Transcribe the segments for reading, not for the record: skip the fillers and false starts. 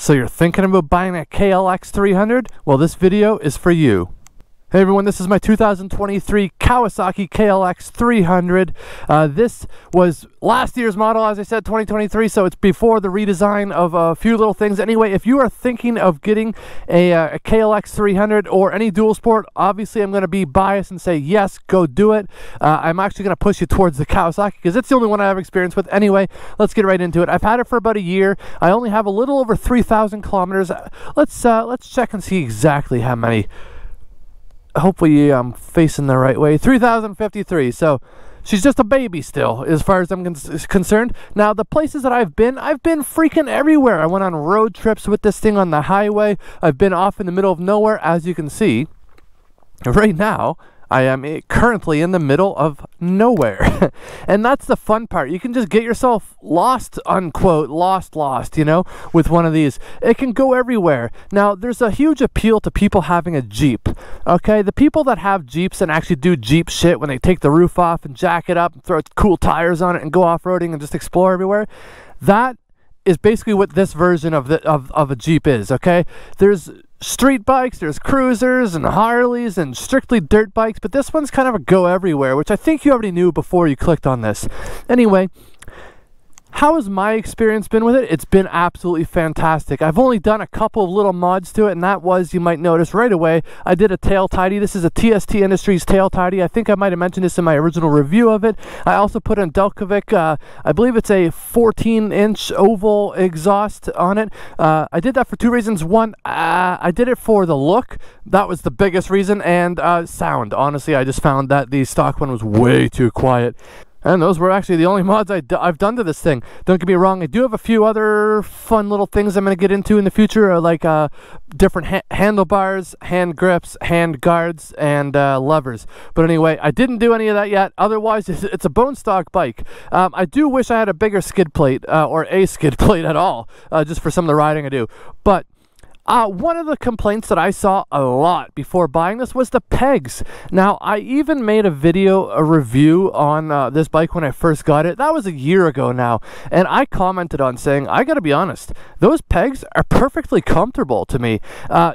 So you're thinking about buying a KLX300? Well, this video is for you. Hey everyone, this is my 2023 Kawasaki KLX300. This was last year's model, as I said, 2023, so it's before the redesign of a few little things. Anyway, if you are thinking of getting a KLX300 or any dual sport, obviously I'm going to be biased and say yes, go do it. I'm actually going to push you towards the Kawasaki because it's the only one I have experience with. Anyway, let's get right into it. I've had it for about a year. I only have a little over 3,000 kilometers. Let's check and see exactly how many. Hopefully I'm facing the right way. 3,053. So she's just a baby still as far as I'm concerned. Now the places that I've been freaking everywhere. I went on road trips with this thing on the highway. I've been off in the middle of nowhere, as you can see. Right now I am currently in the middle of nowhere. And that's the fun part. You can just get yourself lost, unquote, lost, you know, with one of these. It can go everywhere. Now, there's a huge appeal to people having a Jeep, okay? The people that have Jeeps and actually do Jeep shit when they take the roof off and jack it up and throw cool tires on it and go off-roading and just explore everywhere, that is basically what this version of a Jeep is, okay? There's street bikes, there's cruisers and Harleys and strictly dirt bikes, but this one's kind of a go everywhere, which I think you already knew before you clicked on this. Anyway, how has my experience been with it? It's been absolutely fantastic. I've only done a couple of little mods to it, and that was, you might notice right away, I did a tail tidy. This is a TST Industries tail tidy. I think I might have mentioned this in my original review of it. I also put in Delcovic, I believe it's a 14-inch oval exhaust on it. I did that for two reasons. One, I did it for the look. That was the biggest reason, and sound. Honestly, I just found that the stock one was way too quiet. And those were actually the only mods I've done to this thing. Don't get me wrong, I do have a few other fun little things I'm going to get into in the future, like different handlebars, hand grips, hand guards, and levers. But anyway, I didn't do any of that yet. Otherwise, it's a bone stock bike. I do wish I had a bigger skid plate, or a skid plate at all, just for some of the riding I do. But one of the complaints that I saw a lot before buying this was the pegs. Now, I even made a review on this bike when I first got it. That was a year ago now. And I commented on saying, I gotta be honest, those pegs are perfectly comfortable to me.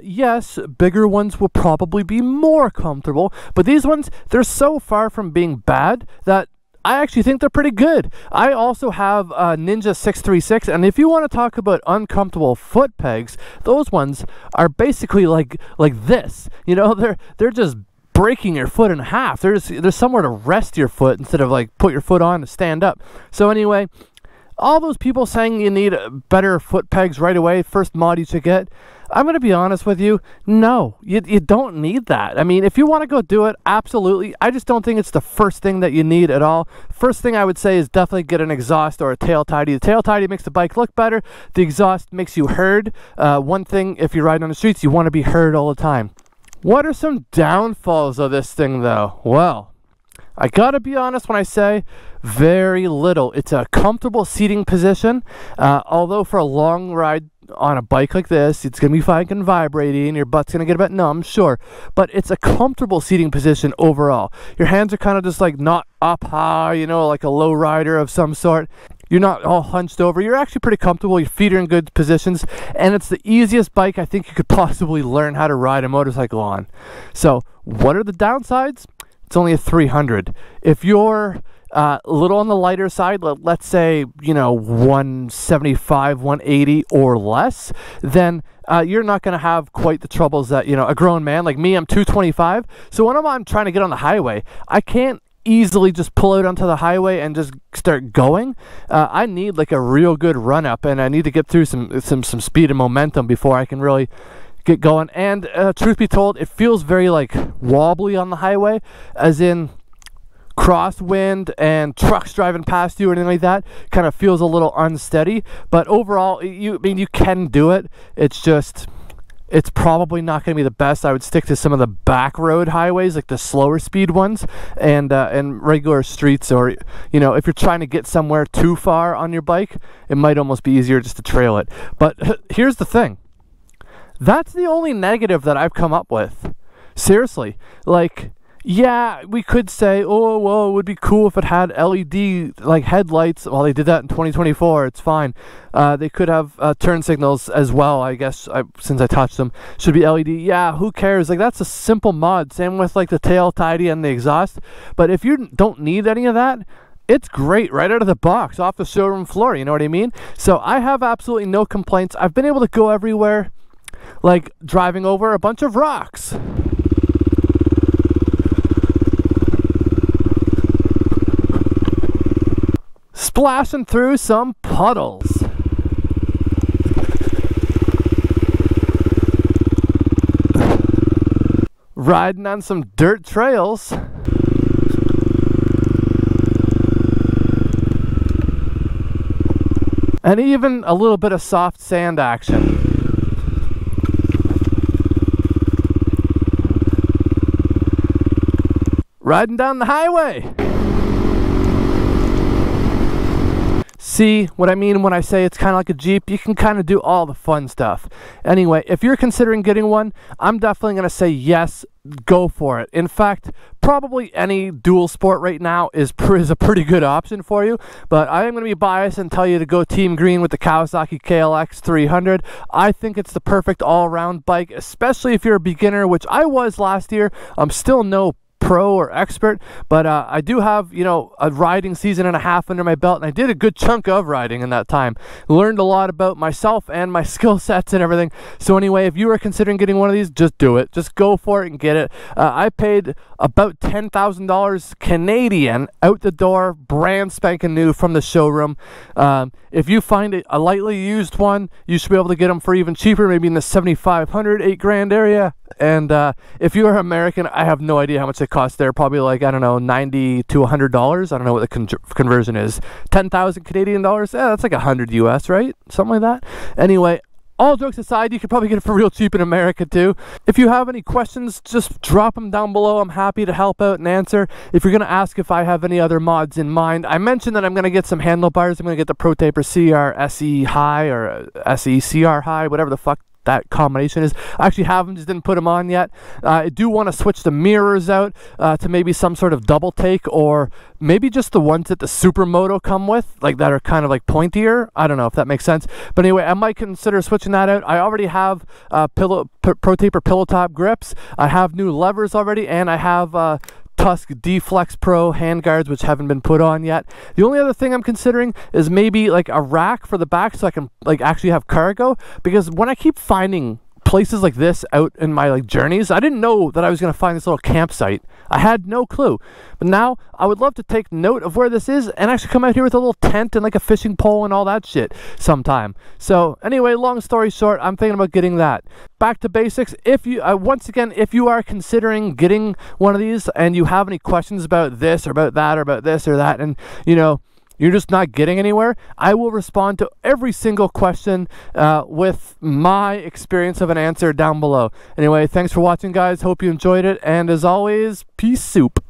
Yes, bigger ones will probably be more comfortable, but these ones, they're so far from being bad that I actually think they're pretty good. I also have Ninja 636, and if you want to talk about uncomfortable foot pegs, those ones are basically like this. You know, they're just breaking your foot in half. There's somewhere to rest your foot instead of like put your foot on to stand up. So anyway, all those people saying you need better foot pegs right away, first mod you should get, I'm going to be honest with you, no, you don't need that. I mean, if you want to go do it, absolutely. I just don't think it's the first thing that you need at all. First thing I would say is definitely get an exhaust or a tail tidy. The tail tidy makes the bike look better. The exhaust makes you heard. One thing, if you're riding on the streets, you want to be heard all the time. What are some downfalls of this thing, though? Well, I gotta be honest when I say very little. It's a comfortable seating position, although for a long ride on a bike like this, it's gonna be fucking vibrating, your butt's gonna get a bit numb, sure, but it's a comfortable seating position overall. Your hands are kind of just like not up high, you know, like a low rider of some sort. You're not all hunched over. You're actually pretty comfortable. Your feet are in good positions, and it's the easiest bike I think you could possibly learn how to ride a motorcycle on. So what are the downsides? It's only a 300. If you're a little on the lighter side, let's say, you know, 175, 180 or less, then you're not going to have quite the troubles that, you know, a grown man like me, I'm 225. So when I'm trying to get on the highway, I can't easily just pull out onto the highway and just start going. I need like a real good run up, and I need to get through some speed and momentum before I can really get going. And truth be told, it feels very like wobbly on the highway, as in crosswind and trucks driving past you or anything like that. Kind of feels a little unsteady, but overall you can do it. It's just, it's probably not going to be the best. I would stick to some of the back road highways, like the slower speed ones, and regular streets, or, you know, if you're trying to get somewhere too far on your bike, it might almost be easier just to trail it. But here's the thing. That's the only negative that I've come up with. Seriously, like, Yeah, we could say, oh, well, it would be cool if it had LED like headlights. Well, they did that in 2024. It's fine. They could have turn signals as well, I guess, since I touched them. Should be LED. Yeah, who cares? Like, that's a simple mod. Same with like the tail tidy and the exhaust. But if you don't need any of that, it's great right out of the box, off the showroom floor. You know what I mean? So I have absolutely no complaints. I've been able to go everywhere, like driving over a bunch of rocks. Splashing through some puddles. Riding on some dirt trails. And even a little bit of soft sand action. Riding down the highway. See what I mean when I say it's kind of like a Jeep? You can kind of do all the fun stuff. Anyway, if you're considering getting one, I'm definitely going to say yes, go for it. In fact, probably any dual sport right now is a pretty good option for you, but I am going to be biased and tell you to go Team Green with the Kawasaki KLX300. I think it's the perfect all-around bike, especially if you're a beginner, which I was last year. I'm still no pro or expert, but I do have, you know, a riding season and a half under my belt, and I did a good chunk of riding in that time. Learned a lot about myself and my skill sets and everything. So anyway, if you are considering getting one of these, just do it. Just go for it and get it. I paid about $10,000 Canadian out the door, brand spanking new from the showroom. If you find a lightly used one, you should be able to get them for even cheaper, maybe in the $7,500, $8,000 area. And if you are American, I have no idea how much they cost there. Probably like, I don't know, $90 to $100. I don't know what the conversion is. 10,000 Canadian dollars. Yeah, that's like 100 US, right? Something like that. Anyway, all jokes aside, you could probably get it for real cheap in America too. If you have any questions, just drop them down below. I'm happy to help out and answer. If you're going to ask if I have any other mods in mind, I mentioned that I'm going to get some handlebars. I'm going to get the Pro Taper CR SE High or SE CR High, whatever the fuck that combination is. I actually have them, just didn't put them on yet. I do want to switch the mirrors out to maybe some sort of double take, or maybe just the ones that the Supermoto come with, like that are kind of like pointier. I don't know if that makes sense, but anyway, I might consider switching that out. I already have Pro Taper pillow top grips. I have new levers already, and I have Tusk D-Flex Pro handguards, which haven't been put on yet. The only other thing I'm considering is maybe like a rack for the back, so I can like actually have cargo, because when I keep finding places like this out in my like journeys, I didn't know that I was going to find this little campsite. I had no clue, but now I would love to take note of where this is and actually come out here with a little tent and like a fishing pole and all that shit sometime. So anyway, long story short, I'm thinking about getting that. Back to basics. If you once again, if you are considering getting one of these and you have any questions about this or about that or about this or that, and you know, you're just not getting anywhere, I will respond to every single question with my experience of an answer down below. Anyway, thanks for watching, guys. Hope you enjoyed it. And as always, peace soup.